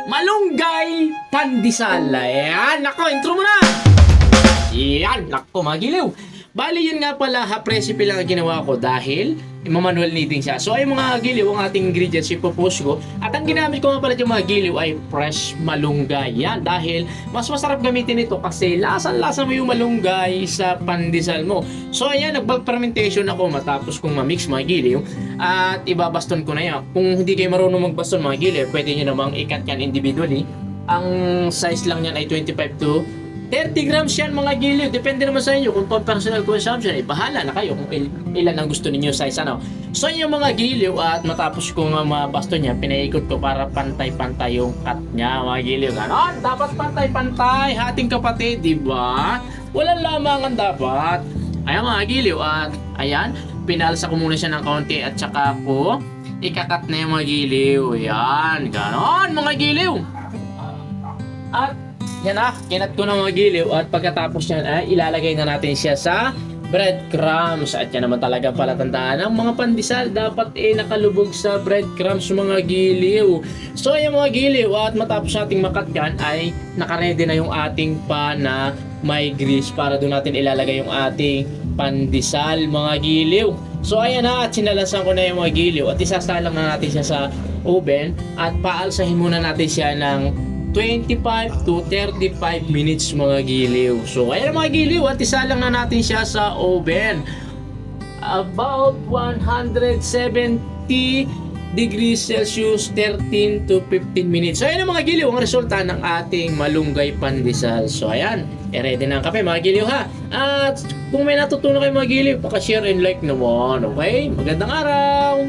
Malunggay Pandesal. Ayan, nako, intro mo na. Yan, nako, mga giliw. Bali, yun nga pala, half recipe lang ang ginawa ko dahil manual kneading siya. So, ay mga giliw, ang ating ingredients, ipopost ko. At ang ginamit ko nga pala yung mga giliw ay fresh malunggay. Yan, dahil mas masarap gamitin ito kasi lasang-lasa mo yung malunggay sa pandesal mo. So, ayan, nag-bulk fermentation ako matapos kong ma-mix mga giliw. At ibabaston ko na yan. Kung hindi kayo marunong magbaston mga giliw, pwede nyo namang i-cut yan individually. Ang size lang yan ay 25 to 30 grams yan mga giliw. Depende naman sa inyo kung personal consumption. Bahala na kayo kung ilan ang gusto ninyo size ano. So yung mga giliw at matapos ko nga mabaston niya, pinaikot ko para pantay-pantay yung cut niya mga giliw. Ganon, dapat pantay-pantay. Hating kapatid, di ba? Walang lamangan dapat. Ayan mga giliw at ayan, pinalsa ko muna siya ng kaunti at saka ko ikakat na yung mga giliw. Ayan, ganon mga giliw. At yan kinat ko ng mga giliw at pagkatapos yan ay ilalagay na natin siya sa breadcrumbs. At yan naman talaga palatandaan ng mga pandesal dapat nakalubog sa breadcrumbs mga giliw. So yung mga giliw at matapos nating makat yan ay nakaredy na yung ating pan na may grease para doon natin ilalagay yung ating pandesal mga giliw. So ayan na at sinalasan ko na yung mga giliw at isasalang na natin siya sa oven at paalsahin muna natin siya ng 25 to 35 minutes mga giliw. So ayan mga giliw at isalang na natin siya sa oven. About 170 degrees Celsius 13 to 15 minutes. So ayan mga giliw ang resulta ng ating malunggay pandesal. So ayan, ready na ang kape mga giliw ha. At kung may natutunan kayo mga giliw, paka-share and like naman. Okay? Magandang araw!